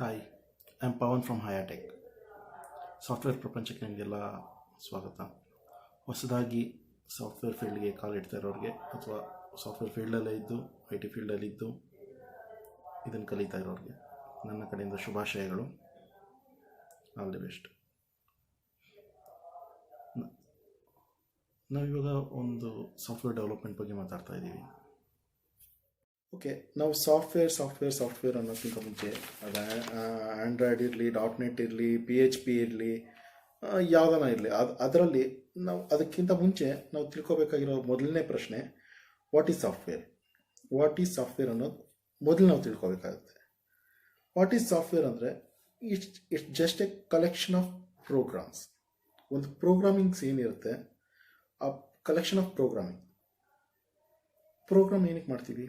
Hi, I am Pavan from Hitech. Software ಪ್ರಪಂಚಕ್ಕೆ ನಿಮಗೆಲ್ಲ ಸ್ವಾಗತ. ಹೊಸದಾಗಿ ಸಾಫ್ಟ್ವೇರ್ ಫೀಲ್ಡ್ಗೆ ಕಾಲಿಡ್ತಾ ಇರೋರಿಗೆ ಅಥವಾ ಸಾಫ್ಟ್ವೇರ್ ಫೀಲ್ಡಲ್ಲೇ ಇದ್ದು IT ಫೀಲ್ಡಲ್ಲಿದ್ದು ಇದನ್ನು ಕಲಿತಾ ಇರೋರಿಗೆ ನನ್ನ ಕಡೆಯಿಂದ ಶುಭಾಶಯಗಳು. All the best. ನಾವಿವಾಗ ಒಂದು ಸಾಫ್ಟ್ವೇರ್ ಡೆವಲಪ್ಮೆಂಟ್ ಬಗ್ಗೆ ಮಾತಾಡ್ತಾ ಇದ್ದೀವಿ. ಓಕೆ, ನಾವು ಸಾಫ್ಟ್ವೇರ್ ಅನ್ನೋಕ್ಕಿಂತ ಮುಂಚೆ ಅದು ಆ್ಯಂಡ್ರಾಯ್ಡ್ ಇರಲಿ, .NET ಇರಲಿ, PHP ಇರಲಿ, ಯಾವುದನ್ನ ಇರಲಿ, ಅದರಲ್ಲಿ ನಾವು ಅದಕ್ಕಿಂತ ಮುಂಚೆ ನಾವು ತಿಳ್ಕೊಬೇಕಾಗಿರೋ ಮೊದಲನೇ ಪ್ರಶ್ನೆ ವಾಟ್ ಈಸ್ ಸಾಫ್ಟ್ವೇರ್ ಅನ್ನೋದು ಮೊದಲು ನಾವು ತಿಳ್ಕೊಬೇಕಾಗುತ್ತೆ. ವಾಟ್ ಈಸ್ ಸಾಫ್ಟ್ವೇರ್ ಅಂದರೆ it's just a collection of programs. ಒಂದು ಪ್ರೋಗ್ರಾಮಿಂಗ್ಸ್ ಏನಿರುತ್ತೆ, ಆ ಕಲೆಕ್ಷನ್ ಆಫ್ ಪ್ರೋಗ್ರಾಮ್ ಏನಕ್ಕೆ ಮಾಡ್ತೀವಿ?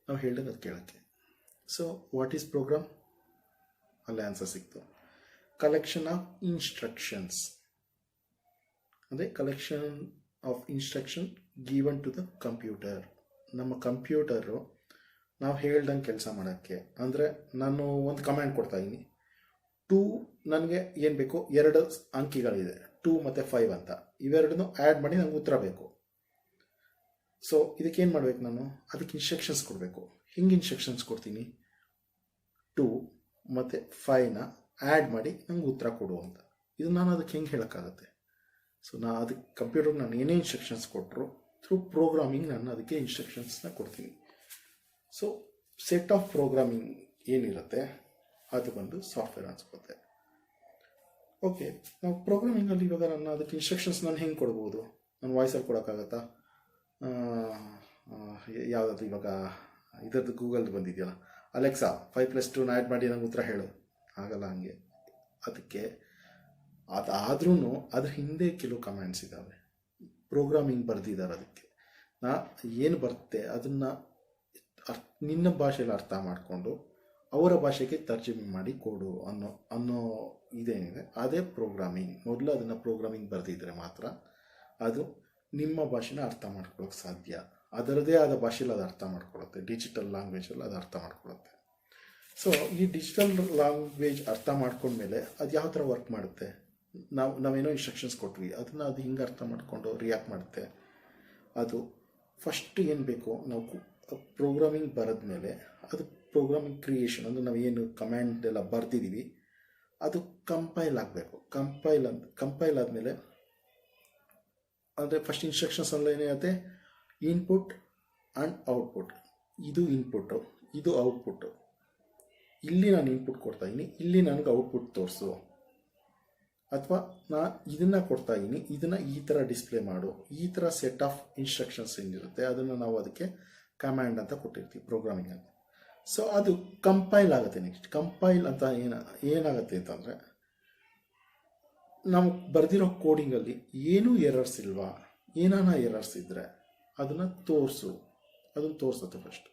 ನಾವು ಹೇಳಿದಾಗ ಅದು ಕೇಳೋಕ್ಕೆ. So what is program? ಅಲ್ಲೇ ಆನ್ಸರ್ ಸಿಕ್ತು. ಕಲೆಕ್ಷನ್ ಆಫ್ ಇನ್ಸ್ಟ್ರಕ್ಷನ್ಸ್ ಅಂದರೆ collection of instruction given to the computer. ನಮ್ಮ ಕಂಪ್ಯೂಟರು ನಾವು ಹೇಳ್ದಂಗೆ ಕೆಲಸ ಮಾಡೋಕ್ಕೆ, ಅಂದರೆ ನಾನು ಒಂದು ಕಮ್ಯಾಂಡ್ ಕೊಡ್ತಾ ಇದ್ದೀನಿ, 2 ನನಗೆ ಏನು ಬೇಕು, 2 ಅಂಕಿಗಳಿದೆ, 2 ಮತ್ತು 5 ಅಂತ. ಇವೆರಡನ್ನೂ ಆ್ಯಡ್ ಮಾಡಿ ನನಗೆ ಉತ್ತರ ಬೇಕು. ಸೊ ಇದಕ್ಕೇನು ಮಾಡಬೇಕು? ನಾನು ಅದಕ್ಕೆ ಇನ್ಸ್ಟ್ರಕ್ಷನ್ಸ್ ಕೊಡಬೇಕು. ಹಿಂಗೆ ಇನ್ಸ್ಟ್ರಕ್ಷನ್ಸ್ ಕೊಡ್ತೀನಿ, 2 ಮತ್ತು 5ನ ಆ್ಯಡ್ ಮಾಡಿ ನಂಗೆ ಉತ್ತರ ಕೊಡು ಅಂತ. ಇದು ನಾನು ಅದಕ್ಕೆ ಹೆಂಗೆ ಹೇಳೋಕ್ಕಾಗತ್ತೆ? ಸೊ ಅದಕ್ಕೆ ಕಂಪ್ಯೂಟರ್ಗೆ ನಾನು ಏನೇ ಇನ್ಸ್ಟ್ರಕ್ಷನ್ಸ್ ಕೊಟ್ಟರು ಥ್ರೂ ಪ್ರೋಗ್ರಾಮಿಂಗ್ ನಾನು ಅದಕ್ಕೆ ಇನ್ಸ್ಟ್ರಕ್ಷನ್ಸ್ನ ಕೊಡ್ತೀನಿ. ಸೊ ಸೆಟ್ ಆಫ್ ಪ್ರೋಗ್ರಾಮಿಂಗ್ ಏನಿರುತ್ತೆ ಅದು ಬಂದು ಸಾಫ್ಟ್ವೇರ್ ಅನ್ಸ್ಕೊತ್ತೆ. ಓಕೆ, ನಾವು ಪ್ರೋಗ್ರಾಮಿಂಗಲ್ಲಿ ಇವಾಗ ನಾನು ಅದಕ್ಕೆ ಇನ್ಸ್ಟ್ರಕ್ಷನ್ಸ್ ನಾನು ಹೆಂಗೆ ಕೊಡ್ಬೋದು? ನಾನು ವಾಯ್ಸಲ್ಲಿ ಕೊಡೋಕ್ಕಾಗತ್ತಾ? ಯಾವುದಾದ್ರು ಇವಾಗ ಇದರದ್ದು ಗೂಗಲ್ದು ಬಂದಿದೆಯಲ್ಲ, ಅಲೆಕ್ಸಾ 5+2ನ ಆ್ಯಡ್ ಮಾಡಿ ನಂಗೆ ಉತ್ತರ ಹೇಳು, ಆಗಲ್ಲ. ಹಂಗೆ ಅದಕ್ಕೆ ಅದಾದ್ರೂ ಅದ್ರ ಹಿಂದೆ ಕೆಲವು ಕಮ್ಯಾಂಡ್ಸ್ ಇದ್ದಾವೆ, ಪ್ರೋಗ್ರಾಮಿಂಗ್ ಬರೆದಿದ್ದಾರೆ. ಅದಕ್ಕೆ ಏನು ಬರುತ್ತೆ ಅದನ್ನು ನಿನ್ನ ಭಾಷೆಯಲ್ಲಿ ಅರ್ಥ ಮಾಡಿಕೊಂಡು ಅವರ ಭಾಷೆಗೆ ತರ್ಜುಮೆ ಮಾಡಿ ಕೊಡು ಅನ್ನೋ ಇದೇನಿದೆ ಅದೇ ಪ್ರೋಗ್ರಾಮಿಂಗ್. ಮೊದಲು ಅದನ್ನು ಪ್ರೋಗ್ರಾಮಿಂಗ್ ಬರೆದಿದ್ರೆ ಮಾತ್ರ ಅದು ನಿಮ್ಮ ಭಾಷೆನ ಅರ್ಥ ಮಾಡ್ಕೊಳ್ಳೋಕೆ ಸಾಧ್ಯ. ಅದರದೇ ಆದ ಭಾಷೆಯಲ್ಲಿ ಅದು ಅರ್ಥ ಮಾಡ್ಕೊಳ್ಳುತ್ತೆ, ಡಿಜಿಟಲ್ ಲ್ಯಾಂಗ್ವೇಜಲ್ಲಿ ಅದು ಅರ್ಥ ಮಾಡ್ಕೊಳ್ಳುತ್ತೆ. ಸೊ ಈ ಡಿಜಿಟಲ್ ಲ್ಯಾಂಗ್ವೇಜ್ ಅರ್ಥ ಮಾಡ್ಕೊಂಡ್ಮೇಲೆ ಅದು ಯಾವ ಥರ ವರ್ಕ್ ಮಾಡುತ್ತೆ? ನಾವೇನೋ ಇನ್ಸ್ಟ್ರಕ್ಷನ್ಸ್ ಕೊಟ್ವಿ, ಅದನ್ನು ಅದು ಹಿಂಗೆ ಅರ್ಥ ಮಾಡಿಕೊಂಡು ರಿಯಾಕ್ಟ್ ಮಾಡುತ್ತೆ. ಅದು ಫಸ್ಟ್ ಏನು ಬೇಕು, ನಾವು ಪ್ರೋಗ್ರಾಮಿಂಗ್ ಬರೆದ್ಮೇಲೆ ಅದು ಪ್ರೋಗ್ರಾಮಿಂಗ್ ಕ್ರಿಯೇಷನ್ ಅಂದರೆ ನಾವು ಏನು ಕಮ್ಯಾಂಡ್ ಎಲ್ಲ ಬರೆದಿದ್ದೀವಿ ಅದು ಕಂಪೈಲ್ ಆಗಬೇಕು. ಕಂಪೈಲ್ ಆದಮೇಲೆ ಅಂದರೆ ಫಸ್ಟ್ ಇನ್ಸ್ಟ್ರಕ್ಷನ್ಸ್ ಎಲ್ಲ ಏನಿರುತ್ತೆ, ಇನ್ಪುಟ್ ಆ್ಯಂಡ್ ಔಟ್ಪುಟ್. ಇದು ಇನ್ಪುಟ್ಟು, ಇದು ಔಟ್ಪುಟ್ಟು. ಇಲ್ಲಿ ನಾನು ಇನ್ಪುಟ್ ಕೊಡ್ತಾಯಿದ್ದೀನಿ, ಇಲ್ಲಿ ನನಗೆ ಔಟ್ಪುಟ್ ತೋರಿಸು. ಅಥವಾ ನಾನು ಇದನ್ನು ಕೊಡ್ತಾಯಿದ್ದೀನಿ, ಇದನ್ನು ಈ ಥರ ಡಿಸ್ಪ್ಲೇ ಮಾಡು. ಈ ಥರ ಸೆಟ್ ಆಫ್ ಇನ್ಸ್ಟ್ರಕ್ಷನ್ಸ್ ಏನಿರುತ್ತೆ ಅದನ್ನು ನಾವು ಅದಕ್ಕೆ ಕಮ್ಯಾಂಡ್ ಅಂತ ಕೊಟ್ಟಿರ್ತೀವಿ ಪ್ರೋಗ್ರಾಮಿಂಗಲ್ಲಿ. ಸೊ ಅದು ಕಂಪೈಲ್ ಆಗುತ್ತೆ. ನೆಕ್ಸ್ಟ್ ಕಂಪೈಲ್ ಅಂತ ಏನಾಗುತ್ತೆ ಅಂತಂದರೆ, ನಾವು ಬರೆದಿರೋ ಕೋಡಿಂಗಲ್ಲಿ ಏನೂ ಎರರ್ಸ್ ಇಲ್ವಾ, ಏನಾನ ಎರರ್ಸ್ ಇದ್ದರೆ ಅದನ್ನು ತೋರಿಸುತ್ತೆ ಫಸ್ಟ್.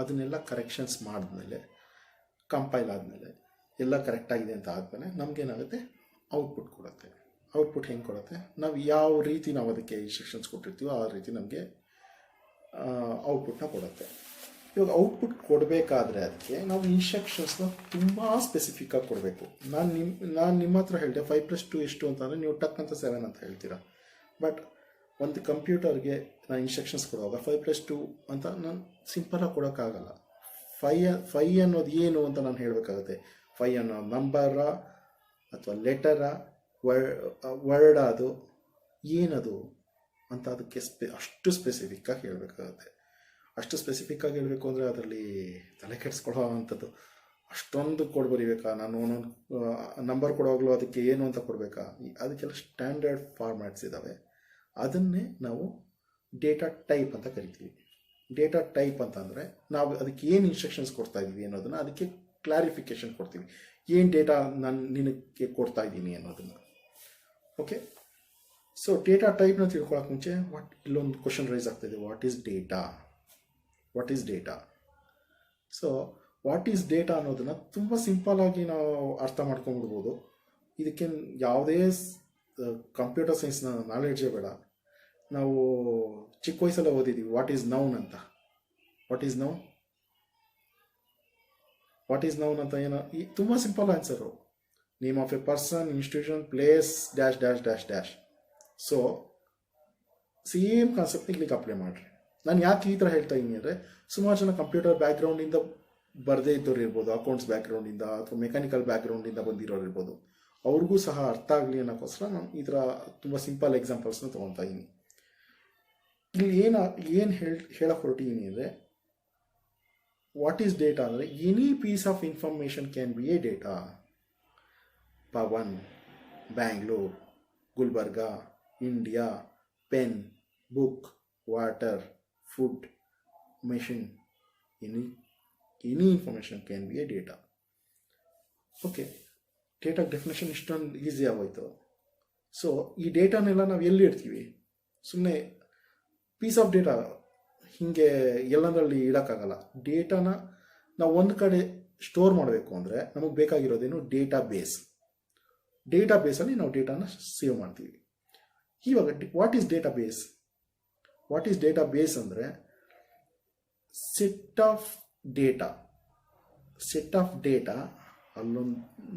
ಅದನ್ನೆಲ್ಲ ಕರೆಕ್ಷನ್ಸ್ ಮಾಡಿದ್ಮೇಲೆ, ಕಂಪೈಲ್ ಆದಮೇಲೆ ಎಲ್ಲ ಕರೆಕ್ಟಾಗಿದೆ ಅಂತ ಆದಮೇಲೆ ನಮಗೇನಾಗುತ್ತೆ, ಔಟ್ಪುಟ್ ಕೊಡುತ್ತೆ. ಔಟ್ಪುಟ್ ಹೆಂಗೆ ಕೊಡುತ್ತೆ? ನಾವು ಯಾವ ರೀತಿ ನಾವು ಅದಕ್ಕೆ ಇನ್ಸ್ಟ್ರಕ್ಷನ್ಸ್ ಕೊಟ್ಟಿರ್ತೀವೋ ಆ ರೀತಿ ನಮಗೆ ಔಟ್ಪುಟ್ನ ಕೊಡುತ್ತೆ. ಇವಾಗ ಔಟ್ಪುಟ್ ಕೊಡಬೇಕಾದ್ರೆ ಅದಕ್ಕೆ ನಾವು ಇನ್ಸ್ಟ್ರಕ್ಷನ್ಸ್ನ ತುಂಬ ಸ್ಪೆಸಿಫಿಕ್ಕಾಗಿ ಕೊಡಬೇಕು. ನಾನು ನಿಮ್ಮ ಹತ್ರ ಹೇಳಿದೆ 5+2 ಎಷ್ಟು ಅಂತಂದರೆ ನೀವು ಟಕ್ ಅಂತ 7 ಅಂತ ಹೇಳ್ತೀರಾ. ಬಟ್ ಒಂದು ಕಂಪ್ಯೂಟರ್ಗೆ ನಾನು ಇನ್ಸ್ಟ್ರಕ್ಷನ್ಸ್ ಕೊಡುವಾಗ 5+2 ಅಂತ ನಾನು ಸಿಂಪಲಾಗಿ ಕೊಡೋಕ್ಕಾಗಲ್ಲ. 5 ಅನ್ನೋದು ಏನು ಅಂತ ನಾನು ಹೇಳಬೇಕಾಗುತ್ತೆ. 5 ಅನ್ನೋ ನಂಬರಾ ಅಥವಾ ಲೆಟರಾ, ವರ್ಡ, ಅದು ಏನದು ಅಂತ ಅದಕ್ಕೆ ಅಷ್ಟು ಸ್ಪೆಸಿಫಿಕ್ಕಾಗಿ ಹೇಳಬೇಕಾಗುತ್ತೆ. ಅಷ್ಟು ಸ್ಪೆಸಿಫಿಕ್ಕಾಗಿ ಹೇಳಬೇಕು ಅಂದರೆ ಅದರಲ್ಲಿ ತಲೆ ಕೆಡಿಸ್ಕೊಳ್ಳೋ ಅಂಥದ್ದು ಅಷ್ಟೊಂದು ಕೋಡ್ ಬರೀಬೇಕಾ? ನಾನು ಒಂದೊಂದು ನಂಬರ್ ಕೊಡುವಾಗಲೂ ಅದಕ್ಕೆ ಏನು ಅಂತ ಕೊಡಬೇಕಾ? ಅದಕ್ಕೆಲ್ಲ ಸ್ಟ್ಯಾಂಡರ್ಡ್ ಫಾರ್ಮ್ಯಾಟ್ಸ್ ಇದ್ದಾವೆ. ಅದನ್ನೇ ನಾವು ಡೇಟಾ ಟೈಪ್ ಅಂತ ಕರಿತೀವಿ. ಡೇಟಾ ಟೈಪ್ ಅಂತಂದರೆ ನಾವು ಅದಕ್ಕೆ ಏನು ಇನ್ಸ್ಟ್ರಕ್ಷನ್ಸ್ ಕೊಡ್ತಾ ಇದ್ದೀವಿ ಅನ್ನೋದನ್ನು ಅದಕ್ಕೆ ಕ್ಲಾರಿಫಿಕೇಷನ್ ಕೊಡ್ತೀವಿ. ಏನು ಡೇಟಾ ನಾನು ನಿನಗೆ ಕೊಡ್ತಾ ಇದ್ದೀನಿ ಅನ್ನೋದನ್ನು. ಓಕೆ, ಸೊ ಡೇಟಾ ಟೈಪ್ನ ತಿಳ್ಕೊಳ್ಳೋಕೆ ಮುಂಚೆ ಇಲ್ಲೊಂದು ಕ್ವಶನ್ ರೈಸ್ ಆಗ್ತಾಯಿದೆ, what is data? So what is data ಅನ್ನೋದನ್ನು ತುಂಬ ಸಿಂಪಲ್ಲಾಗಿ ನಾವು ಅರ್ಥ ಮಾಡ್ಕೊಂಡ್ಬಿಡ್ಬೋದು. ಇದಕ್ಕೆ ಯಾವುದೇ ಕಂಪ್ಯೂಟರ್ ಸೈನ್ಸ್ನ ನಾಲೆಡ್ಜೇ ಬೇಡ. ನಾವು ಚಿಕ್ಕ ವಯಸ್ಸಲ್ಲೇ ಓದಿದ್ದೀವಿ ವಾಟ್ ಈಸ್ ನೌನ್ ಅಂತ. ವಾಟ್ ವಾಟ್ ಈಸ್ ನೌನ್ ಅಂತ ಏನೋ ತುಂಬ simple answer. Name of A person, institution, place, dash dash dash dash. So same concept ಇಲ್ಲಿಗೆ ಅಪ್ಲೈ ಮಾಡಿರಿ. ನಾನು ಯಾಕೆ ಈ ಥರ ಹೇಳ್ತಾ ಇದ್ದೀನಿ ಅಂದರೆ, ಸುಮಾರು ಜನ ಕಂಪ್ಯೂಟರ್ ಬ್ಯಾಕ್ಗ್ರೌಂಡಿಂದ ಬರದೇ ಇದ್ದವ್ರು ಇರ್ಬೋದು, ಅಕೌಂಟ್ಸ್ ಬ್ಯಾಕ್ಗ್ರೌಂಡಿಂದ ಅಥವಾ ಮೆಕ್ಯಾನಿಕಲ್ ಬ್ಯಾಕ್ಗ್ರೌಂಡಿಂದ ಬಂದಿರೋರು ಇರ್ಬೋದು, ಅವ್ರಿಗೂ ಸಹ ಅರ್ಥ ಆಗಲಿ ಅನ್ನೋಕ್ಕೋಸ್ಕರ ನಾನು ಈ ಥರ ತುಂಬ ಸಿಂಪಲ್ ಎಕ್ಸಾಂಪಲ್ಸ್ನ ತೊಗೊತಾ ಇದ್ದೀನಿ. ಇಲ್ಲಿ ಏನು ಹೇಳಕ್ಕೆ ಹೊರಟಿದ್ದೀನಿ ಅಂದರೆ, ವಾಟ್ ಈಸ್ ಡೇಟಾ ಅಂದರೆ any piece of information can be a data. Pavan, Bangalore, Gulbarga, India, pen, book, water, food, machine, any information can be a data. Okay, data definition ಇಷ್ಟೊಂದು ಈಸಿ ಆಗೋಯ್ತು. ಸೊ ಈ ಡೇಟಾನೆಲ್ಲ ನಾವು ಎಲ್ಲಿ ಇಡ್ತೀವಿ? ಸುಮ್ಮನೆ ಪೀಸ್ ಆಫ್ ಡೇಟಾ ಹೀಗೆ ಎಲ್ಲದರಲ್ಲಿ ಇಡೋಕ್ಕಾಗಲ್ಲ. ಡೇಟಾನ ನಾವು ಒಂದು ಕಡೆ ಸ್ಟೋರ್ ಮಾಡಬೇಕು ಅಂದರೆ ನಮಗೆ ಬೇಕಾಗಿರೋದೇನು? Database. ಡೇಟಾ ಬೇಸಲ್ಲಿ ನಾವು ಡೇಟಾನ ಸೇವ್ ಮಾಡ್ತೀವಿ. ಇವಾಗ what is database? What is database ಅಂದರೆ ಸೆಟ್ ಆಫ್ ಡೇಟಾ ಅಲ್ಲೊಂದು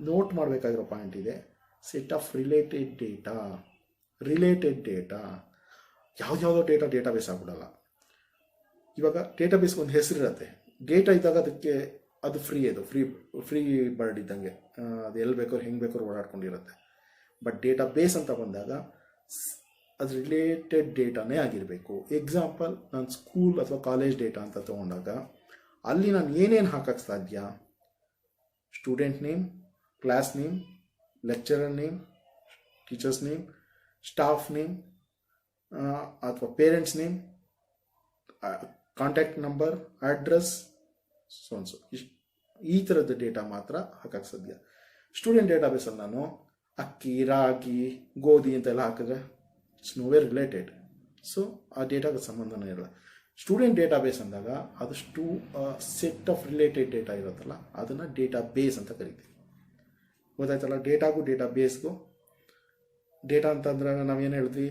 ನೋಟ್ ಮಾಡಬೇಕಾಗಿರೋ ಪಾಯಿಂಟ್ ಇದೆ. Set of related data. ಯಾವುದ್ಯಾವುದೋ ಡೇಟಾ ಬೇಸ್ ಆಗ್ಬಿಡಲ್ಲ. ಇವಾಗ ಡೇಟಾ ಬೇಸ್ಗೆ ಒಂದು ಹೆಸರಿರುತ್ತೆ. ಡೇಟಾ ಇದ್ದಾಗ ಅದಕ್ಕೆ ಅದು ಫ್ರೀ ಬರ್ಡ್ ಇದ್ದಂಗೆ, ಅದು ಎಲ್ಲಿ ಬೇಕಾದ್ರೂ ಹೆಂಗೆ ಬೇಕಾದ್ರೂ ಓಡಾಡ್ಕೊಂಡಿರುತ್ತೆ. ಬಟ್ ಡೇಟಾ ಬೇಸ್ ಅಂತ ಬಂದಾಗ ಅದು ರಿಲೇಟೆಡ್ ಡೇಟಾನೇ ಆಗಿರಬೇಕು. ಎಕ್ಸಾಂಪಲ್, ನಾನು ಸ್ಕೂಲ್ ಅಥವಾ ಕಾಲೇಜ್ ಡೇಟಾ ಅಂತ ತೊಗೊಂಡಾಗ ಅಲ್ಲಿ ನಾನು ಏನೇನು ಹಾಕಕ್ಕೆ ಸಾಧ್ಯ? Student name, class name, lecturer name, teachers name, staff name ಅಥವಾ parents name, contact number, address, ಸೋನ್ಸು. ಈ ಥರದ ಡೇಟಾ ಮಾತ್ರ ಹಾಕಕ್ಕೆ ಸಾಧ್ಯ. ಸ್ಟೂಡೆಂಟ್ ಡೇಟಾಬೇಸಲ್ಲಿ ನಾನು ಅಕ್ಕಿ, ರಾಗಿ, ಗೋಧಿ ಅಂತೆಲ್ಲ ಹಾಕಿದ್ರೆ ಇಟ್ಸ್ ನೋವೇರ್ ರಿಲೇಟೆಡ್. ಸೊ ಆ ಡೇಟಾಗೆ ಸಂಬಂಧನೇ ಇರಲ್ಲ. ಸ್ಟೂಡೆಂಟ್ ಡೇಟಾಬೇಸ್ ಅಂದಾಗ ಅದು ಸೆಟ್ ಆಫ್ ರಿಲೇಟೆಡ್ ಡೇಟಾ ಇರುತ್ತಲ್ಲ, ಅದನ್ನು ಡೇಟಾ ಬೇಸ್ ಅಂತ ಕರಿತೀವಿ. ಗೊತ್ತಾಯ್ತಲ್ಲ? ಡೇಟಾಗೂ ಡೇಟಾ ಬೇಸ್ಗೂ. ಡೇಟಾ ಅಂತಂದ್ರೆ ನಾವೇನು ಹೇಳಿದ್ವಿ?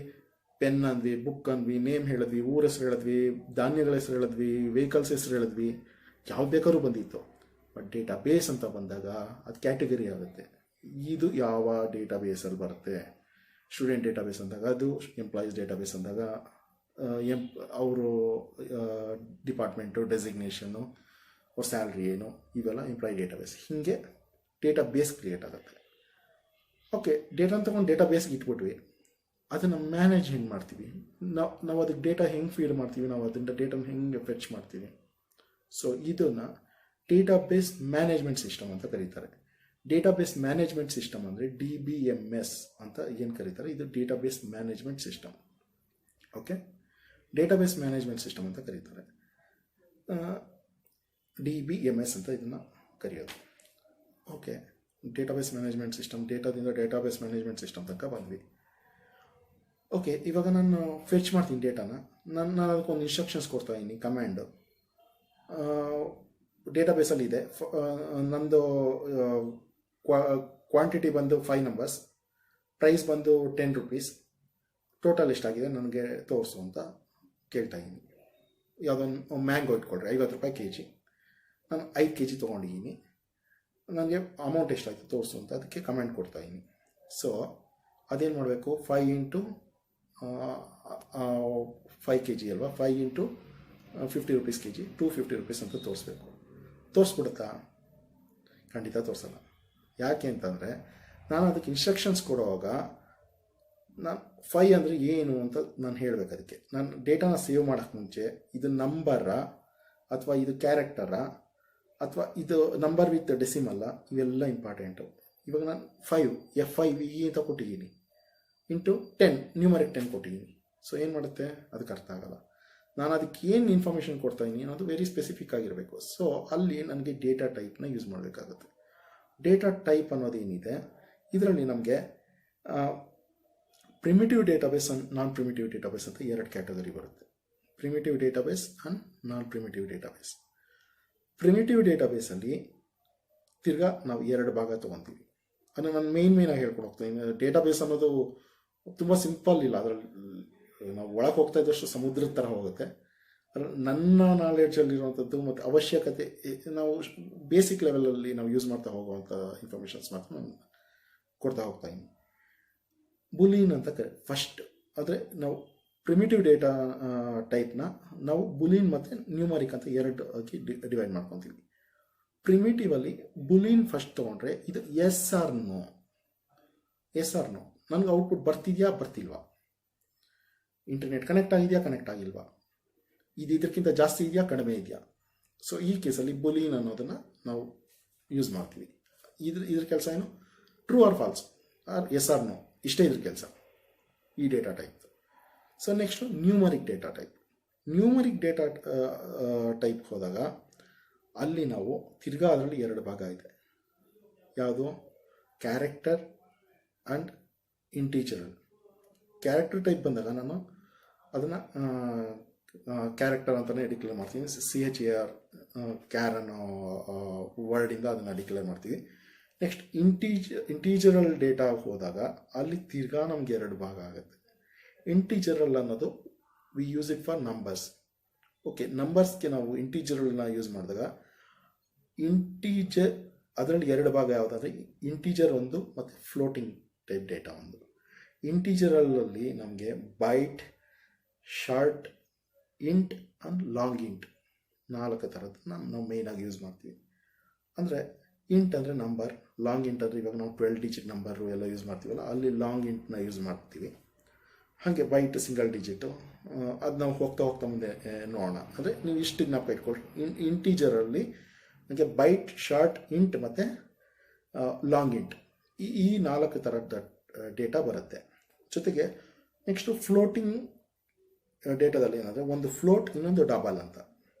ಪೆನ್ ಅಂದ್ವಿ, ಬುಕ್ ಅಂದ್ವಿ, ನೇಮ್ ಹೇಳಿದ್ವಿ, ಊರ ಹೆಸರು ಹೇಳಿದ್ವಿ, ಧಾನ್ಯಗಳ ಹೆಸರು ಹೇಳಿದ್ವಿ, ವೆಹಿಕಲ್ಸ್ ಹೆಸರು ಹೇಳಿದ್ವಿ, ಯಾವ್ದು ಬೇಕಾದ್ರೂ ಬಂದಿತ್ತು. ಬಟ್ ಡೇಟಾ ಬೇಸ್ ಅಂತ ಬಂದಾಗ ಅದು ಕ್ಯಾಟಗರಿ ಆಗುತ್ತೆ. ಇದು ಯಾವ ಡೇಟಾ ಬೇಸಲ್ಲಿ ಬರುತ್ತೆ? ಸ್ಟೂಡೆಂಟ್ ಡೇಟಾಬೇಸ್ ಅಂದಾಗ ಅದು, ಎಂಪ್ಲಾಯೀಸ್ ಡೇಟಾಬೇಸ್ ಅಂದಾಗ ಅವರು ಡಿಪಾರ್ಟ್ಮೆಂಟು, ಡೆಸಿಗ್ನೇಷನ್ನು, ಅವ್ರ ಸ್ಯಾಲ್ರಿ ಏನು, ಇವೆಲ್ಲ ಎಂಪ್ಲಾಯಿ ಡೇಟಾಬೇಸ್. ಹೀಗೆ ಡೇಟಾ ಬೇಸ್ ಕ್ರಿಯೇಟ್ ಆಗುತ್ತೆ. ಓಕೆ, ಡೇಟಾನ ತಗೊಂಡು ಡೇಟಾ ಬೇಸ್ಗೆ ಇಟ್ಬಿಟ್ವಿ. ಅದನ್ನು ಮ್ಯಾನೇಜ್ ಹೆಂಗೆ ಮಾಡ್ತೀವಿ? ನಾವು ಅದಕ್ಕೆ ಡೇಟಾ ಹೆಂಗೆ ಫೀಡ್ ಮಾಡ್ತೀವಿ? ನಾವು ಅದರಿಂದ ಡೇಟಾನ ಹೆಂಗೆ ಫೆಚ್ ಮಾಡ್ತೀವಿ? ಸೊ ಇದನ್ನು ಡೇಟಾಬೇಸ್ ಮ್ಯಾನೇಜ್ಮೆಂಟ್ ಸಿಸ್ಟಮ್ ಅಂತ ಕರೀತಾರೆ. ಡೇಟಾಬೇಸ್ ಮ್ಯಾನೇಜ್ಮೆಂಟ್ ಸಿಸ್ಟಮ್ ಅಂದರೆ DBMS ಅಂತ ಏನು ಕರೀತಾರೆ, ಇದು database management system. Okay, database management system ಅಂತ ಕರೀತಾರೆ. DBMS ಅಂತ ಇದನ್ನು ಕರೆಯೋದು. ಓಕೆ, ಡೇಟಾಬೇಸ್ ಮ್ಯಾನೇಜ್ಮೆಂಟ್ ಸಿಸ್ಟಮ್, ಡೇಟಾದಿಂದ ಡೇಟಾಬೇಸ್ ಮ್ಯಾನೇಜ್ಮೆಂಟ್ ಸಿಸ್ಟಮ್ ತನಕ ಬಂದ್ವಿ. ಓಕೆ, ಇವಾಗ ನಾನು ಫೆಚ್ ಮಾಡ್ತೀನಿ ಡೇಟಾನ. ನಾನು ಅದಕ್ಕೊಂದು ಇನ್ಸ್ಟ್ರಕ್ಷನ್ಸ್ ಕೊಡ್ತಾ ಇದ್ದೀನಿ, ಕಮ್ಯಾಂಡು. ಡೇಟಾಬೇಸಲ್ಲಿ ಇದೆ. ನಂದು ಕ್ವಾಂಟಿಟಿ ಬಂದು 5 numbers, ಪ್ರೈಸ್ ಬಂದು 10 rupees, ಟೋಟಲ್ ಎಷ್ಟಾಗಿದೆ ನನಗೆ ತೋರಿಸು ಅಂತ ಕೇಳ್ತಾ ಇದ್ದೀನಿ. ಯಾವುದೊಂದು ಮ್ಯಾಂಗೋ ಇಟ್ಕೊಳ್ರಿ, 50 ರೂಪಾಯಿ kg. ನಾನು 5 kg ತೊಗೊಂಡಿದ್ದೀನಿ. ನನಗೆ ಅಮೌಂಟ್ ಎಷ್ಟಾಯಿತು ತೋರಿಸು ಅಂತ ಅದಕ್ಕೆ ಕಮೆಂಟ್ ಕೊಡ್ತಾ ಇದ್ದೀನಿ. ಸೊ ಅದೇನು ಮಾಡಬೇಕು? 5 into 5 kg ಅಲ್ವಾ, 5 into 50 rupees kg, 250 rupees ಅಂತ ತೋರಿಸ್ಬೇಕು. ತೋರಿಸ್ಬಿಡುತ್ತಾ? ಖಂಡಿತ ತೋರಿಸಲ್ಲ. ಯಾಕೆ ಅಂತಂದರೆ ನಾನು ಅದಕ್ಕೆ ಇನ್ಸ್ಟ್ರಕ್ಷನ್ಸ್ ಕೊಡುವಾಗ ನಾನು 5 ಅಂದರೆ ಏನು ಅಂತ ನಾನು ಹೇಳಬೇಕು. ಅದಕ್ಕೆ ನಾನು ಡೇಟಾನ ಸೇವ್ ಮಾಡೋಕ್ಕೆ ಮುಂಚೆ ಇದು ನಂಬರಾ ಅಥವಾ ಇದು ಕ್ಯಾರೆಕ್ಟರಾ ಅಥವಾ ಇದು ನಂಬರ್ ವಿತ್ ಡೆಸಿಮಲ್ಲ, ಇವೆಲ್ಲ ಇಂಪಾರ್ಟೆಂಟು. ಇವಾಗ ನಾನು 5 ಅಂತ ಕೊಟ್ಟಿದ್ದೀನಿ, ಇಂಟು 10 ನ್ಯೂಮರಿಕ್ 10 ಕೊಟ್ಟಿದ್ದೀನಿ. ಸೊ ಏನು ಮಾಡುತ್ತೆ? ಅದಕ್ಕೆ ಅರ್ಥ ಆಗಲ್ಲ. ನಾನು ಅದಕ್ಕೆ ಏನು ಇನ್ಫಾರ್ಮೇಷನ್ ಕೊಡ್ತಾ ಇದ್ದೀನಿ ಅನ್ನೋದು ವೆರಿ ಸ್ಪೆಸಿಫಿಕ್ ಆಗಿರಬೇಕು. ಸೊ ಅಲ್ಲಿ ನನಗೆ ಡೇಟಾ ಟೈಪ್ನ ಯೂಸ್ ಮಾಡಬೇಕಾಗುತ್ತೆ. ಡೇಟಾ ಟೈಪ್ ಅನ್ನೋದೇನಿದೆ, ಇದರಲ್ಲಿ ನಮಗೆ primitive database and non primitive database ಅಂತ 2 ಕ್ಯಾಟಗರಿ ಬರುತ್ತೆ. Primitive database and non primitive database. Primitive ಡೇಟಾಬೇಸಲ್ಲಿ ತಿರ್ಗಾ ನಾವು 2 ಭಾಗ ತೊಗೊತೀವಿ. ಅದನ್ನು ನಾನು ಮೇಯ್ನ್ ಆಗಿ ಹೇಳ್ಕೊಂಡು ಹೋಗ್ತೀನಿ. ಡೇಟಾಬೇಸ್ ಅನ್ನೋದು ತುಂಬ ಸಿಂಪಲ್ ಇಲ್ಲ. ಅದರಲ್ಲಿ ನಾವು ಒಳಗೆ ಹೋಗ್ತಾ ಇದ್ದಷ್ಟು ಸಮುದ್ರದ ಥರ ಹೋಗುತ್ತೆ. ನನ್ನ ನಾಲೆಡ್ಜಲ್ಲಿರುವಂಥದ್ದು ಮತ್ತು ಅವಶ್ಯಕತೆ ನಾವು ಬೇಸಿಕ್ ಲೆವೆಲಲ್ಲಿ ನಾವು ಯೂಸ್ ಮಾಡ್ತಾ ಹೋಗುವಂಥ ಇನ್ಫಾರ್ಮೇಷನ್ಸ್ ಮಾತ್ರ ನಾನು ಕೊಡ್ತಾ ಹೋಗ್ತಾ ಇದ್ದೀನಿ. ಬುಲಿಯನ್ ಅಂತ ಫಸ್ಟ್ ಅಂದರೆ ನಾವು ಪ್ರಿಮಿಟಿವ್ ಡೇಟಾ ಟೈಪ್ನ ನಾವು ಬುಲಿಯನ್ ಮತ್ತು ನ್ಯೂಮರಿಕ್ ಅಂತ ಎರಡು ಆಗಿ ಡಿವೈಡ್ ಮಾಡ್ಕೊತೀವಿ. ಪ್ರಿಮಿಟಿವಲ್ಲಿ ಬುಲಿಯನ್ ಫಸ್ಟ್ ತೊಗೊಂಡ್ರೆ ಇದು ಎಸ್ ಆರ್ ನೋ ನನಗೆ ಔಟ್ಪುಟ್ ಬರ್ತಿದೆಯಾ ಬರ್ತಿಲ್ವಾ, ಇಂಟರ್ನೆಟ್ ಕನೆಕ್ಟ್ ಆಗಿದೆಯಾ ಕನೆಕ್ಟ್ ಆಗಿಲ್ವಾ, ಇದು ಇದಕ್ಕಿಂತ ಜಾಸ್ತಿ ಇದೆಯಾ ಕಡಿಮೆ ಇದೆಯಾ. ಸೊ ಈ ಕೇಸಲ್ಲಿ ಬುಲಿಯನ್ ಅನ್ನೋದನ್ನು ನಾವು ಯೂಸ್ ಮಾಡ್ತೀವಿ. ಇದ್ರ ಕೆಲಸ ಏನು, true or false or yes or no, ಇಷ್ಟೇ ಇದ್ರ ಕೆಲಸ ಈ data type. So next numeric data type ಹೋದಾಗ ಅಲ್ಲಿ ನಾವು ತಿರ್ಗಾ ಅದರಲ್ಲಿ ಎರಡು ಭಾಗ ಇದೆ. ಯಾವುದು, character and integral. Character type ಬಂದಾಗ ನಾನು ಅದನ್ನು ಕ್ಯಾರೆಕ್ಟರ್ ಅಂತಲೇ ಡಿಕ್ಲೇರ್ ಮಾಡ್ತೀವಿ. CHAR ಕ್ಯಾರ್ ಅನ್ನೋ ವರ್ಡಿಂದ ಅದನ್ನು ಡಿಕ್ಲೇರ್ ಮಾಡ್ತೀವಿ. ನೆಕ್ಸ್ಟ್ ಇಂಟೀಜರಲ್ ಡೇಟಾ ಹೋದಾಗ ಅಲ್ಲಿ ತಿರ್ಗಾ ನಮಗೆ ಎರಡು ಭಾಗ ಆಗುತ್ತೆ. ಇಂಟೀಜರಲ್ ಅನ್ನೋದು we use it for numbers. Okay, ನಂಬರ್ಸ್ಗೆ ನಾವು ಇಂಟೀಜರಲ್ನ ಯೂಸ್ ಮಾಡಿದಾಗ ಅದರಲ್ಲಿ ಎರಡು ಭಾಗ ಯಾವುದಾದ್ರೆ ಇಂಟೀಜರ್ ಒಂದು ಮತ್ತು ಫ್ಲೋಟಿಂಗ್ ಟೈಪ್ ಡೇಟಾ ಒಂದು. ಇಂಟೀಜರಲ್ಲಲ್ಲಿ ನಮಗೆ byte, short, int and long int 4 ಥರದ್ದನ್ನ ನಾವು ಮೇಯ್ನಾಗಿ ಯೂಸ್ ಮಾಡ್ತೀವಿ. ಅಂದರೆ ಇಂಟ್ ಅಂದರೆ ನಂಬರ್, ಲಾಂಗ್ ಇಂಟ್ ಅಂದರೆ ಇವಾಗ ನಾವು 12 ಡಿಜಿಟ್ ನಂಬರು ಎಲ್ಲ ಯೂಸ್ ಮಾಡ್ತೀವಲ್ಲ, ಅಲ್ಲಿ ಲಾಂಗ್ ಇಂಟ್ನ ಯೂಸ್ ಮಾಡ್ತೀವಿ. ಹಾಗೆ ಬೈಟ್ ಸಿಂಗಲ್ ಡಿಜಿಟು, ಅದು ನಾವು ಹೋಗ್ತಾ ಮುಂದೆ ನೋಡೋಣ. ಅಂದರೆ ನೀವು ಇಷ್ಟು ಜ್ಞಾಪಕ ಇಟ್ಕೊಳ್ಳಿ, ಇಂಟೀಜರಲ್ಲಿ ನನಗೆ ಬೈಟ್, ಶಾರ್ಟ್, ಇಂಟ್ ಮತ್ತು ಲಾಂಗ್ ಇಂಟ್ ಈ 4 ಥರದ ಡೇಟಾ ಬರುತ್ತೆ. ಜೊತೆಗೆ ನೆಕ್ಸ್ಟು ಫ್ಲೋಟಿಂಗ್ ಡೇಟಾದಲ್ಲಿ ಏನಂದರೆ ಒಂದು ಫ್ಲೋಟ್, ಇನ್ನೊಂದು ಡಬಲ್ ಅಂತ.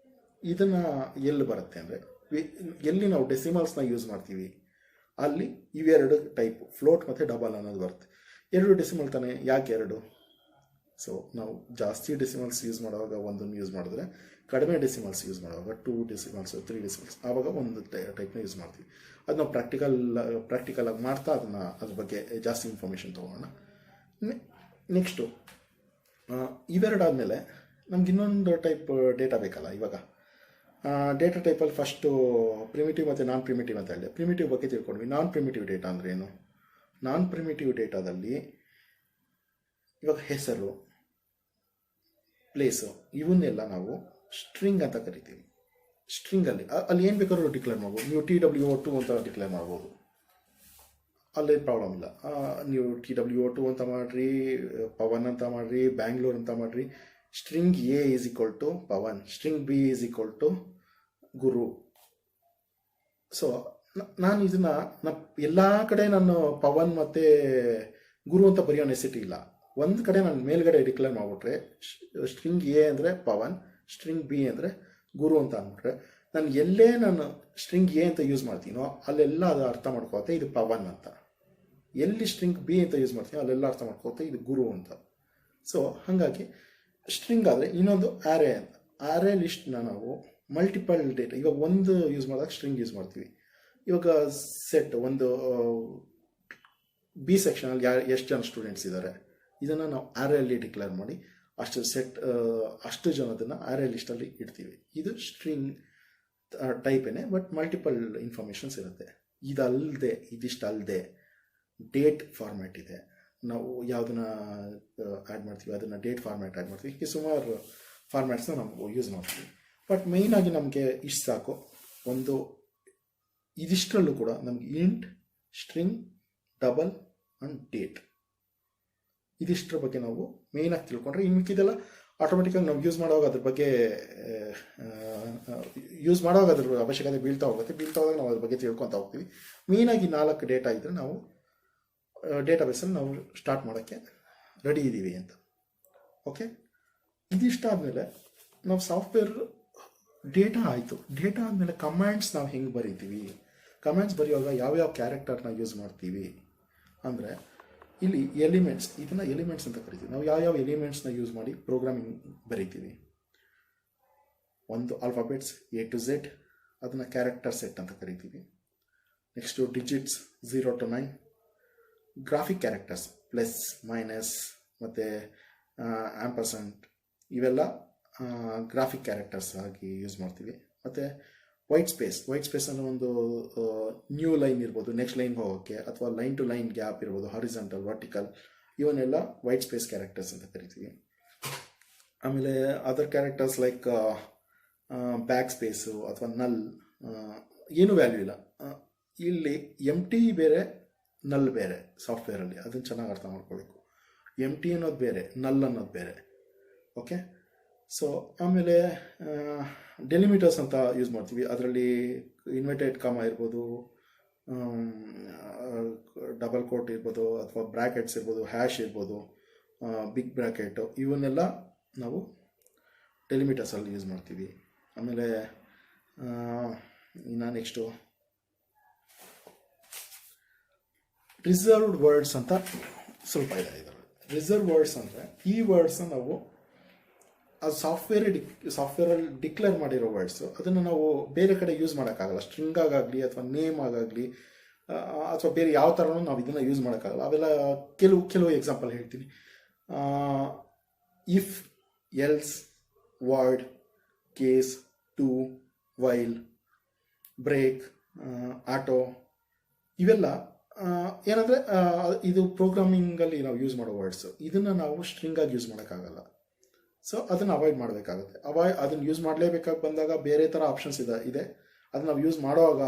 ಇದನ್ನು ಎಲ್ಲಿ ಬರುತ್ತೆ ಅಂದರೆ ಎಲ್ಲಿ ನಾವು ಡೆಸಿಮಲ್ಸ್ನ ಯೂಸ್ ಮಾಡ್ತೀವಿ ಅಲ್ಲಿ ಇವೆರಡು ಟೈಪ್, ಫ್ಲೋಟ್ ಮತ್ತು ಡಬಲ್ ಅನ್ನೋದು ಬರುತ್ತೆ. 2 ಡೆಸಿಮಲ್ ತಾನೇ, ಯಾಕೆ 2? ಸೊ ನಾವು ಜಾಸ್ತಿ ಡೆಸಿಮಲ್ಸ್ ಯೂಸ್ ಮಾಡುವಾಗ ಒಂದನ್ನು ಯೂಸ್ ಮಾಡಿದ್ರೆ, ಕಡಿಮೆ ಡೆಸಿಮಲ್ಸ್ ಯೂಸ್ ಮಾಡುವಾಗ 2 ಡೆಸಿಮಲ್ಸ್ 3 ಡೆಸಿಮಲ್ಸ್ ಆವಾಗ ಒಂದು ಟೈಪ್ನ ಯೂಸ್ ಮಾಡ್ತೀವಿ. ಅದು ನಾವು ಪ್ರಾಕ್ಟಿಕಲಾಗಿ ಮಾಡ್ತಾ ಅದ್ರ ಬಗ್ಗೆ ಜಾಸ್ತಿ ಇನ್ಫಾರ್ಮೇಷನ್ ತೊಗೊಳ್ಳೋಣ. ನೆಕ್ಸ್ಟು ಇವೆರಡು ಆದಮೇಲೆ ನಮ್ಗೆ ಇನ್ನೊಂದು ಟೈಪ್ ಡೇಟಾ ಬೇಕಲ್ಲ. ಇವಾಗ ಡೇಟಾ ಟೈಪಲ್ಲಿ ಫಸ್ಟು ಪ್ರಿಮಿಟಿವ್ ಮತ್ತು ನಾನ್ ಪ್ರಿಮಿಟಿವ್ ಅಂತ ಹೇಳಿದೆ. ಪ್ರಿಮಿಟಿವ್ ಬಗ್ಗೆ ತಿಳ್ಕೊಂಡ್ವಿ. ನಾನ್ ಪ್ರಿಮಿಟಿವ್ ಡೇಟಾ ಅಂದರೆ ಏನು? ನಾನ್ ಪ್ರಿಮಿಟಿವ್ ಡೇಟಾದಲ್ಲಿ ಇವಾಗ ಹೆಸರು, ಪ್ಲೇಸು ಇವನ್ನೆಲ್ಲ ನಾವು ಸ್ಟ್ರಿಂಗ್ ಅಂತ ಕರಿತೀವಿ. ಸ್ಟ್ರಿಂಗಲ್ಲಿ ಅಲ್ಲಿ ಏನು ಬೇಕಾದ್ರೂ ಡಿಕ್ಲೇರ್ ಮಾಡ್ಬೋದು. ನೀವು TWO2 ಅಂತ ಡಿಕ್ಲೇರ್ ಮಾಡ್ಬೋದು, ಅಲ್ಲೇನು ಪ್ರಾಬ್ಲಮ್ ಇಲ್ಲ. ನೀವು TWO2 ಅಂತ ಮಾಡಿರಿ, ಪವನ್ ಅಂತ ಮಾಡಿರಿ, ಬ್ಯಾಂಗ್ಳೂರ್ ಅಂತ ಮಾಡಿರಿ. String A = Pavan, string B = Guru. So ನಾನು ಇದನ್ನು ಎಲ್ಲ ಕಡೆ ನಾನು ಪವನ್ ಮತ್ತು ಗುರು ಅಂತ ಬರೆಯೋ ನೆಸಿಟಿ ಇಲ್ಲ. ಒಂದು ಕಡೆ ನಾನು ಮೇಲ್ಗಡೆ ಡಿಕ್ಲೇರ್ ಮಾಡಿಬಿಟ್ರೆ ಸ್ಟ್ರಿಂಗ್ A ಅಂದರೆ ಪವನ್, ಸ್ಟ್ರಿಂಗ್ B ಅಂದರೆ ಗುರು ಅಂತ ಅಂದ್ಬಿಟ್ರೆ ನಾನು ಸ್ಟ್ರಿಂಗ್ A ಅಂತ ಯೂಸ್ ಮಾಡ್ತೀನೋ ಅಲ್ಲೆಲ್ಲ ಅದು ಅರ್ಥ ಮಾಡ್ಕೋತ್ತೆ ಇದು ಪವನ್ ಅಂತ. ಎಲ್ಲಿ ಸ್ಟ್ರಿಂಗ್ B ಅಂತ ಯೂಸ್ ಮಾಡ್ತೀನೋ ಅಲ್ಲೆಲ್ಲ ಅರ್ಥ ಮಾಡ್ಕೋತ್ತೆ ಇದು ಗುರು ಅಂತ. ಸೊ ಹಾಗಾಗಿ ಸ್ಟ್ರಿಂಗ್ ಆದರೆ ಇನ್ನೊಂದು ಆ್ಯರೇ ಅಂತ. ಆ್ಯರೇ ಲಿಸ್ಟ್ನ ನಾವು ಮಲ್ಟಿಪಲ್ ಡೇಟಾ, ಇವಾಗ ಒಂದು ಯೂಸ್ ಮಾಡಿದಾಗ ಸ್ಟ್ರಿಂಗ್ ಯೂಸ್ ಮಾಡ್ತೀವಿ. ಇವಾಗ ಸೆಟ್ ಒಂದು B ಸೆಕ್ಷನಲ್ಲಿ ಎಷ್ಟು ಜನ ಸ್ಟೂಡೆಂಟ್ಸ್ ಇದ್ದಾರೆ ಇದನ್ನು ನಾವು ಆ್ಯರೇಲಿ ಡಿಕ್ಲೇರ್ ಮಾಡಿ ಅಷ್ಟು ಜನದನ್ನು ಆ್ಯರೇ ಲಿಸ್ಟಲ್ಲಿ ಇಡ್ತೀವಿ. ಇದು ಸ್ಟ್ರಿಂಗ್ ಟೈಪೇನೆ, ಬಟ್ ಮಲ್ಟಿಪಲ್ ಇನ್ಫಾರ್ಮೇಷನ್ಸ್ ಇರುತ್ತೆ. ಇದಿಷ್ಟಲ್ಲದೆ ಡೇಟ್ ಫಾರ್ಮ್ಯಾಟ್ ಇದೆ. ನಾವು ಯಾವುದನ್ನ ಆ್ಯಡ್ ಮಾಡ್ತೀವಿ ಅದನ್ನು ಡೇಟ್ ಫಾರ್ಮ್ಯಾಟ್ ಆ್ಯಡ್ ಮಾಡ್ತೀವಿ. ಹೀಗೆ ಸುಮಾರು ಫಾರ್ಮ್ಯಾಟ್ಸ್ನ ನಾವು ಯೂಸ್ ಮಾಡ್ತೀವಿ. ಬಟ್ ಮೇಯ್ನಾಗಿ ನಮಗೆ ಇಷ್ಟು ಸಾಕು. ಇದಿಷ್ಟರಲ್ಲೂ ಕೂಡ ನಮಗೆ int, string, double and date ಇದಿಷ್ಟರ ಬಗ್ಗೆ ನಾವು ಮೇಯ್ನಾಗಿ ತಿಳ್ಕೊಂಡ್ರೆ ಇನ್ನು ಮಿಕ್ಕಿದೆಲ್ಲ ಆಟೋಮೆಟಿಕಾಗಿ ನಾವು ಯೂಸ್ ಮಾಡುವಾಗ ಅದ್ರ ಬಗ್ಗೆ ಅದ್ರ ಅವಶ್ಯಕತೆ ಬೀಳ್ತಾ ಹೋದಾಗ ನಾವು ಅದ್ರ ಬಗ್ಗೆ ತಿಳ್ಕೊತಾ ಹೋಗ್ತೀವಿ. ಮೇಯ್ನಾಗಿ 4 ಡೇಟಾ ಇದ್ದರೆ ನಾವು ಡೇಟಾಬೇಸಲ್ಲಿ ನಾವು ಸ್ಟಾರ್ಟ್ ಮಾಡೋಕ್ಕೆ ರೆಡಿ ಇದ್ದೀವಿ ಅಂತ. ಓಕೆ, ಇದಿಷ್ಟ ಆದಮೇಲೆ ನಾವು ಸಾಫ್ಟ್ವೇರ್ ಡೇಟಾ ಆಯಿತು. ಡೇಟಾ ಆದಮೇಲೆ ಕಮ್ಯಾಂಡ್ಸ್ ನಾವು ಹೆಂಗೆ ಬರೀತೀವಿ, ಕಮ್ಯಾಂಡ್ಸ್ ಬರೆಯುವಾಗ ಯಾವ್ಯಾವ ಕ್ಯಾರೆಕ್ಟರ್ನ ಯೂಸ್ ಮಾಡ್ತೀವಿ ಅಂದರೆ ಇಲ್ಲಿ ಎಲಿಮೆಂಟ್ಸ್, ಇದನ್ನು ಎಲಿಮೆಂಟ್ಸ್ ಅಂತ ಕರಿತೀವಿ. ನಾವು ಯಾವ್ಯಾವ ಎಲಿಮೆಂಟ್ಸ್ನ ಯೂಸ್ ಮಾಡಿ ಪ್ರೋಗ್ರಾಮಿಂಗ್ ಬರೀತೀವಿ. ಒಂದು ಆಲ್ಫಾಬೆಟ್ಸ್ A to Z, ಅದನ್ನು ಕ್ಯಾರೆಕ್ಟರ್ ಸೆಟ್ ಅಂತ ಕರಿತೀವಿ. Next digits 0 to 9, graphic characters plus, minus ಮತ್ತು ಆಂಪರ್ಸೆಂಟ್ ಇವೆಲ್ಲ ಗ್ರಾಫಿಕ್ ಕ್ಯಾರೆಕ್ಟರ್ಸ್ ಆಗಿ ಯೂಸ್ ಮಾಡ್ತೀವಿ. ಮತ್ತು ವೈಟ್ ಸ್ಪೇಸ್ ಅನ್ನೋ ಒಂದು ನ್ಯೂ ಲೈನ್ ಇರ್ಬೋದು, ನೆಕ್ಸ್ಟ್ ಲೈನ್ಗೆ ಹೋಗೋಕ್ಕೆ, ಅಥವಾ ಲೈನ್ ಟು ಲೈನ್ ಗ್ಯಾಪ್ ಇರ್ಬೋದು, ಹಾರಿಜಾಂಟಲ್, ವರ್ಟಿಕಲ್, ಇವನ್ನೆಲ್ಲ ವೈಟ್ ಸ್ಪೇಸ್ ಕ್ಯಾರೆಕ್ಟರ್ಸ್ ಅಂತ ಕರಿತೀವಿ. ಆಮೇಲೆ other characters like back space ಅಥವಾ ನಲ್, ಏನು ವ್ಯಾಲ್ಯೂ ಇಲ್ಲ. ಇಲ್ಲಿ ಎಂಟಿ ಬೇರೆ, ನಲ್ ಬೇರೆ ಸಾಫ್ಟ್ವೇರಲ್ಲಿ, ಅದನ್ನು ಚೆನ್ನಾಗಿ ಅರ್ಥ ಮಾಡ್ಕೋಬೇಕು. ಎಂಟಿ ಅನ್ನೋದು ಬೇರೆ, ನಲ್ ಅನ್ನೋದು ಬೇರೆ. ಓಕೆ, ಸೊ ಆಮೇಲೆ ಡೆಲಿಮಿಟರ್ಸ್ ಅಂತ ಯೂಸ್ ಮಾಡ್ತೀವಿ. ಅದರಲ್ಲಿ ಇನ್ವರ್ಟೆಡ್ ಕಾಮ ಇರ್ಬೋದು, ಡಬಲ್ ಕೋಟ್ ಇರ್ಬೋದು, ಅಥವಾ ಬ್ರ್ಯಾಕೆಟ್ಸ್ ಇರ್ಬೋದು, ಹ್ಯಾಶ್ ಇರ್ಬೋದು, ಬಿಗ್ ಬ್ರ್ಯಾಕೆಟು, ಇವನ್ನೆಲ್ಲ ನಾವು ಡೆಲಿಮಿಟರ್ಸಲ್ಲಿ ಯೂಸ್ ಮಾಡ್ತೀವಿ. ಆಮೇಲೆ ಇನ್ನು ನೆಕ್ಸ್ಟು ರಿಸರ್ವ್ಡ್ ವರ್ಡ್ಸ್ ಅಂತ ಸ್ವಲ್ಪ ಇದೆ ಇದರಲ್ಲಿ. ರಿಸರ್ವ್ ವರ್ಡ್ಸ್ ಅಂದರೆ ಈ ವರ್ಡ್ಸ್ನ ನಾವು ಅದು ಸಾಫ್ಟ್ವೇರಲ್ಲಿ ಡಿಕ್ಲೇರ್ ಮಾಡಿರೋ ವರ್ಡ್ಸು, ಅದನ್ನು ನಾವು ಬೇರೆ ಕಡೆ ಯೂಸ್ ಮಾಡೋಕ್ಕಾಗಲ್ಲ. ಸ್ಟ್ರಿಂಗ್ ಆಗಾಗಲಿ ಅಥವಾ ನೇಮ್ ಆಗಾಗಲಿ ಅಥವಾ ಬೇರೆ ಯಾವ ಥರನೂ ನಾವು ಇದನ್ನು ಯೂಸ್ ಮಾಡೋಕ್ಕಾಗಲ್ಲ. ಅವೆಲ್ಲ ಕೆಲವು ಎಕ್ಸಾಂಪಲ್ ಹೇಳ್ತೀನಿ. If, else, word, case, to, while, break, auto, ಇವೆಲ್ಲ ಏನಂದರೆ ಇದು ಪ್ರೋಗ್ರಾಮಿಂಗಲ್ಲಿ ನಾವು ಯೂಸ್ ಮಾಡೋ ವರ್ಡ್ಸು. ಇದನ್ನು ನಾವು ಸ್ಟ್ರಿಂಗಾಗಿ ಯೂಸ್ ಮಾಡೋಕ್ಕಾಗಲ್ಲ. ಸೊ ಅದನ್ನು ಅವಾಯ್ಡ್ ಮಾಡಬೇಕಾಗುತ್ತೆ. ಅದನ್ನು ಯೂಸ್ ಮಾಡಲೇಬೇಕಾಗಿ ಬಂದಾಗ ಬೇರೆ ಥರ ಆಪ್ಷನ್ಸ್ ಇದೆ. ಅದನ್ನು ನಾವು ಯೂಸ್ ಮಾಡುವಾಗ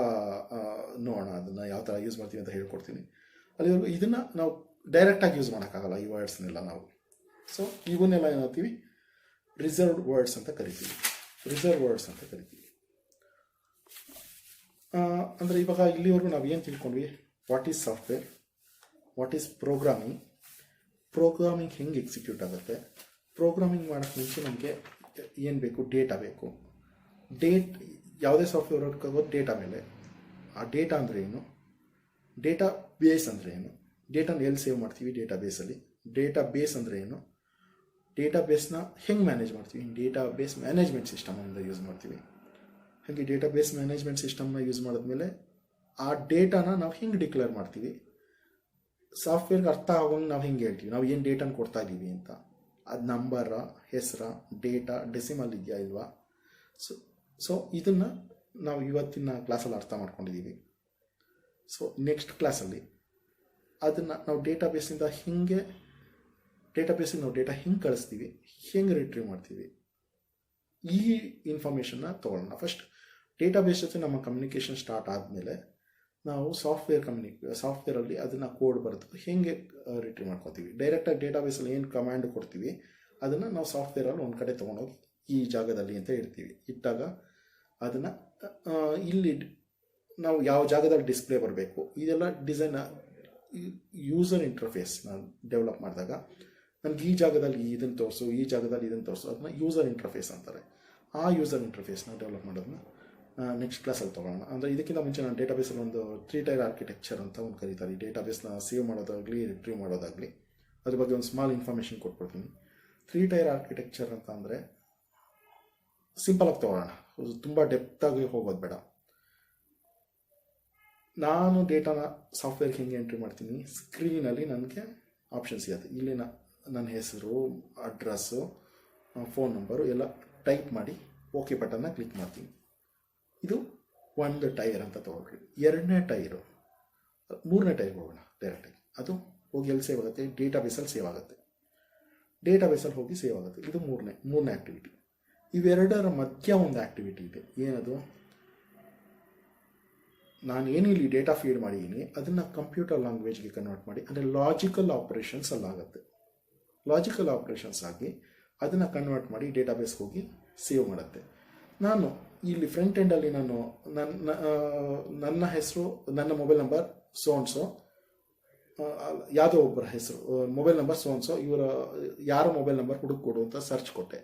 ನೋಡೋಣ, ಅದನ್ನು ಯಾವ ಥರ ಯೂಸ್ ಮಾಡ್ತೀವಿ ಅಂತ ಹೇಳ್ಕೊಡ್ತೀನಿ. ಅಲ್ಲಿವರೆಗೂ ಇದನ್ನು ನಾವು ಡೈರೆಕ್ಟಾಗಿ ಯೂಸ್ ಮಾಡೋಕ್ಕಾಗಲ್ಲ, ಈ ವರ್ಡ್ಸ್ನೆಲ್ಲ ನಾವು. ಸೊ ಇವನ್ನೆಲ್ಲ ಏನಾಗ್ತೀವಿ, ರಿಸರ್ವ್ಡ್ ವರ್ಡ್ಸ್ ಅಂತ ಕರಿತೀವಿ. ಅಂದರೆ ಇವಾಗ ಇಲ್ಲಿವರೆಗೂ ನಾವು ಏನು ತಿಳ್ಕೊಂಡ್ವಿ, what is software, what is programming ಹೆಂಗೆ ಎಕ್ಸಿಕ್ಯೂಟ್ ಆಗುತ್ತೆ, ಪ್ರೋಗ್ರಾಮಿಂಗ್ ಮಾಡೋಕ್ಕೆ ಮುಂಚೆ ನಮಗೆ ಏನು ಬೇಕು, ಡೇಟಾ ಬೇಕು. ಯಾವುದೇ ಸಾಫ್ಟ್ವೇರ್ ವರ್ಕ್ ಆಗೋದು ಡೇಟಾ ಮೇಲೆ. ಆ ಡೇಟಾ ಅಂದರೆ ಏನು, ಡೇಟಾ ಬೇಸ್ ಅಂದರೆ ಏನು, ಡೇಟಾನ ಎಲ್ಲಿ ಸೇವ್ ಮಾಡ್ತೀವಿ ಡೇಟಾಬೇಸಲ್ಲಿ, ಡೇಟಾ ಬೇಸ್ ಅಂದರೆ ಏನು, ಡೇಟಾಬೇಸ್ನ ಹೆಂಗೆ ಮ್ಯಾನೇಜ್ ಮಾಡ್ತೀವಿ, ಡೇಟಾಬೇಸ್ ಮ್ಯಾನೇಜ್ಮೆಂಟ್ ಸಿಸ್ಟಮಿಂದ ಯೂಸ್ ಮಾಡ್ತೀವಿ. ಹಾಗೆ ಡೇಟಾಬೇಸ್ ಮ್ಯಾನೇಜ್ಮೆಂಟ್ ಸಿಸ್ಟಮ್ನ ಯೂಸ್ ಮಾಡಿದ್ಮೇಲೆ ಆ ಡೇಟಾನ ನಾವು ಹೆಂಗೆ ಡಿಕ್ಲೇರ್ ಮಾಡ್ತೀವಿ, ಸಾಫ್ಟ್ವೇರ್ಗೆ ಅರ್ಥ ಆಗೋಂಗೆ ನಾವು ಹೆಂಗೆ ಹೇಳ್ತೀವಿ, ನಾವು ಏನು ಡೇಟಾನ ಕೊಡ್ತಾ ಇದ್ದೀವಿ ಅಂತ. ಅದು ನಂಬರ, ಹೆಸರ, ಡೇಟಾ, ಡೆಸಿಮಲ್ ಇದೆಯಾ ಇಲ್ವಾ. ಸೊ ಇದನ್ನು ನಾವು ಇವತ್ತಿನ ಕ್ಲಾಸಲ್ಲಿ ಅರ್ಥ ಮಾಡ್ಕೊಂಡಿದ್ದೀವಿ. ಸೊ ನೆಕ್ಸ್ಟ್ ಕ್ಲಾಸಲ್ಲಿ ಅದನ್ನು ನಾವು ಡೇಟಾಬೇಸಿಗೆ ನಾವು ಡೇಟಾ ಹೆಂಗೆ ಕಳಿಸ್ತೀವಿ, ಹೆಂಗೆ ರಿಟ್ರೀವ್ ಮಾಡ್ತೀವಿ, ಈ ಇನ್ಫಾರ್ಮೇಷನ್ನ ತೊಗೊಳ್ಳೋಣ. ಫಸ್ಟ್ ಡೇಟಾಬೇಸ್ ಜೊತೆ ನಮ್ಮ ಕಮ್ಯುನಿಕೇಷನ್ ಸ್ಟಾರ್ಟ್ ಆದಮೇಲೆ ನಾವು ಸಾಫ್ಟ್ವೇರಲ್ಲಿ ಅದನ್ನು ಕೋಡ್ ಬರೆದು ಹೆಂಗೆ ರಿಟ್ರೀವ್ ಮಾಡ್ಕೊತೀವಿ. ಡೈರೆಕ್ಟಾಗಿ ಡೇಟಾಬೇಸಲ್ಲಿ ಏನು ಕಮಾಂಡ್ ಕೊಡ್ತೀವಿ ಅದನ್ನು ನಾವು ಸಾಫ್ಟ್ವೇರಲ್ಲಿ ಒಂದು ಕಡೆ ತೊಗೊಂಡೋಗಿ ಈ ಜಾಗದಲ್ಲಿ ಅಂತ ಇಟ್ಟಾಗ ಅದನ್ನು ಇಲ್ಲಿ ನಾವು ಯಾವ ಜಾಗದಲ್ಲಿ ಡಿಸ್ಪ್ಲೇ ಬರಬೇಕು, ಇದೆಲ್ಲ ಡಿಸೈನ್ ಯೂಸರ್ ಇಂಟರ್ಫೇಸ್ನ ಡೆವಲಪ್ ಮಾಡಿದಾಗ ನನಗೆ ಈ ಜಾಗದಲ್ಲಿ ಇದನ್ನು ತೋರಿಸು, ಈ ಜಾಗದಲ್ಲಿ ಇದನ್ನು ತೋರಿಸು, ಅದನ್ನ ಯೂಸರ್ ಇಂಟರ್ಫೇಸ್ ಅಂತಾರೆ. ಆ ಯೂಸರ್ ಇಂಟರ್ಫೇಸ್ನ ಡೆವಲಪ್ ಮಾಡೋದನ್ನ ನೆಕ್ಸ್ಟ್ ಕ್ಲಾಸಲ್ಲಿ ತೊಗೊಳ್ಳೋಣ. ಅಂದರೆ ಇದಕ್ಕಿಂತ ಮುಂಚೆ ನಾನು ಡೇಟಾಬೇಸಲ್ಲಿ ಒಂದು 3 ಟೈರ್ ಆರ್ಕಿಟೆಕ್ಚರ್ ಅಂತ ಒಂದು ಕರೀತಾರೆ. ಈ ಡೇಟಾಬೇಸ್ನ ಸೇವ್ ಮಾಡೋದಾಗಲಿ ರಿಟ್ರೀವ್ ಮಾಡೋದಾಗಲಿ ಅದ್ರ ಬಗ್ಗೆ ಒಂದು ಸ್ಮಾಲ್ ಇನ್ಫಾರ್ಮೇಷನ್ ಕೊಟ್ಕೊಡ್ತೀನಿ. 3 ಟೈರ್ ಆರ್ಕಿಟೆಕ್ಚರ್ ಅಂತ ಅಂದರೆ ಸಿಂಪಲಾಗಿ ತೊಗೊಳ್ಳೋಣ, ತುಂಬ ಡೆಪ್ತಾಗಿ ಹೋಗೋದು ಬೇಡ. ನಾನು ಡೇಟಾನ ಸಾಫ್ಟ್ವೇರ್ಗೆ ಹೆಂಗೆ ಎಂಟ್ರಿ ಮಾಡ್ತೀನಿ, ಸ್ಕ್ರೀನಲ್ಲಿ ನನಗೆ ಆಪ್ಷನ್ಸ್ ಇರುತ್ತೆ. ಇಲ್ಲಿ ನನ್ನ ಹೆಸರು, ಅಡ್ರೆಸ್ಸು, ಫೋನ್ ನಂಬರು ಎಲ್ಲ ಟೈಪ್ ಮಾಡಿ ಓಕೆ ಬಟನ್ನ ಕ್ಲಿಕ್ ಮಾಡ್ತೀನಿ. ಇದು ಒಂದು ಟೈರ್ ಅಂತ ತೊಗೊಳ್ರಿ. 2ನೇ ಟೈರು, 3ನೇ ಟೈರ್ಗೆ ಹೋಗೋಣ ಡೈರೆಕ್ಟಾಗಿ. ಅದು ಹೋಗಿ ಎಲ್ಲಿ ಸೇವ್ ಆಗುತ್ತೆ, ಡೇಟಾಬೇಸಲ್ಲಿ ಸೇವ್ ಆಗುತ್ತೆ. ಡೇಟಾಬೇಸಲ್ಲಿ ಹೋಗಿ ಸೇವ್ ಆಗುತ್ತೆ. ಇದು ಮೂರನೇ ಆ್ಯಕ್ಟಿವಿಟಿ. ಇವೆರಡರ ಮಧ್ಯ ಒಂದು ಆ್ಯಕ್ಟಿವಿಟಿ ಇದೆ. ಏನದು, ನಾನು ಏನಿಲ್ಲಿ ಡೇಟಾ ಫೀಡ್ ಮಾಡಿದ್ದೀನಿ ಅದನ್ನು ಕಂಪ್ಯೂಟರ್ ಲ್ಯಾಂಗ್ವೇಜ್ಗೆ ಕನ್ವರ್ಟ್ ಮಾಡಿ, ಅಂದರೆ ಲಾಜಿಕಲ್ ಆಪ್ರೇಷನ್ಸ್ ಅಲ್ಲಾಗುತ್ತೆ. ಲಾಜಿಕಲ್ ಆಪ್ರೇಷನ್ಸ್ ಆಗಿ ಅದನ್ನು ಕನ್ವರ್ಟ್ ಮಾಡಿ ಡೇಟಾಬೇಸ್ಗೆ ಹೋಗಿ ಸೇವ್ ಮಾಡುತ್ತೆ. ನಾನು ಇಲ್ಲಿ ಫ್ರಂಟ್ ಎಂಡಲ್ಲಿ ನಾನು ನನ್ನ ಹೆಸರು, ನನ್ನ ಮೊಬೈಲ್ ನಂಬರ್ ಸೋನ್ಸೋ, ಯಾವುದೋ ಒಬ್ಬರ ಹೆಸರು, ಮೊಬೈಲ್ ನಂಬರ್ ಸೋನ್ಸೋ, ಇವರ ಯಾರ ಮೊಬೈಲ್ ನಂಬರ್ ಹುಡುಕೊಡು ಅಂತ ಸರ್ಚ್ ಕೊಟ್ಟೆ.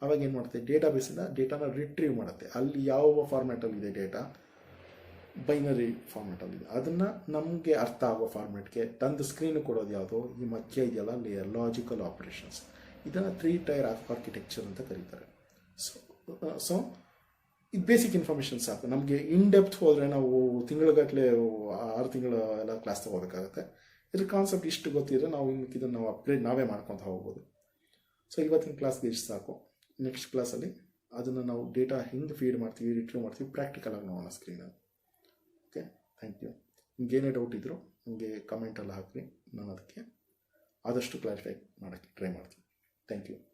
ಆವಾಗ ಏನು ಮಾಡುತ್ತೆ, ಡೇಟಾಬೇಸಿಂದ ಡೇಟಾನ ರಿಟ್ರೀವ್ ಮಾಡುತ್ತೆ. ಅಲ್ಲಿ ಯಾವ ಫಾರ್ಮ್ಯಾಟಲ್ಲಿದೆ ಡೇಟಾ, ಬೈನರಿ ಫಾರ್ಮ್ಯಾಟಲ್ಲಿದೆ. ಅದನ್ನು ನಮಗೆ ಅರ್ಥ ಆಗೋ ಫಾರ್ಮ್ಯಾಟ್ಗೆ ತಂದು ಸ್ಕ್ರೀನ್ ಕೊಡೋದು ಯಾವುದೋ ಈ ಮಧ್ಯ ಇದೆಯಲ್ಲ ಲೇಯರ್, ಲಾಜಿಕಲ್ ಆಪ್ರೇಷನ್ಸ್. ಇದನ್ನು 3 ಟೈರ್ ಆರ್ಕಿಟೆಕ್ಚರ್ ಅಂತ ಕರೀತಾರೆ. ಸೊ ಇದು ಬೇಸಿಕ್ ಇನ್ಫಾರ್ಮೇಷನ್ ಸಾಕು. ನಮಗೆ ಇನ್ ಡೆಪ್ತ್ ಹೋದರೆ ನಾವು ತಿಂಗಳಗಟ್ಟಲೆ 6 ತಿಂಗಳ ಎಲ್ಲ ಕ್ಲಾಸ್ ತೊಗೋಬೇಕಾಗುತ್ತೆ. ಇದ್ರ ಕಾನ್ಸೆಪ್ಟ್ ಇಷ್ಟು ಗೊತ್ತಿದ್ರೆ ನಾವು ಇದನ್ನು ನಾವು ಅಪ್ಗ್ರೇಡ್ ನಾವೇ ಮಾಡ್ಕೊತ ಹೋಗ್ಬೋದು. ಸೊ ಇವತ್ತಿನ ಕ್ಲಾಸ್ಗೆ ಇಷ್ಟು ಸಾಕು. ನೆಕ್ಸ್ಟ್ ಕ್ಲಾಸಲ್ಲಿ ಅದನ್ನು ನಾವು ಡೇಟಾ ಹೆಂಗೆ ಫೀಡ್ ಮಾಡ್ತೀವಿ, ರಿಟ್ರೀವ್ ಮಾಡ್ತೀವಿ, ಪ್ರಾಕ್ಟಿಕಲ್ ಆಗಿ ನೋಡೋಣ ಸ್ಕ್ರೀನಲ್ಲಿ. Okay, thank you. ನಿಮ್ಗೇನೇ ಡೌಟ್ ಇದ್ದರೂ ನನಗೆ ಕಮೆಂಟಲ್ಲಿ ಹಾಕಿ, ನಾನು ಅದಕ್ಕೆ ಆದಷ್ಟು ಕ್ಲಾರಿಫೈ ಮಾಡೋಕ್ಕೆ ಟ್ರೈ ಮಾಡ್ತೀನಿ. Thank you.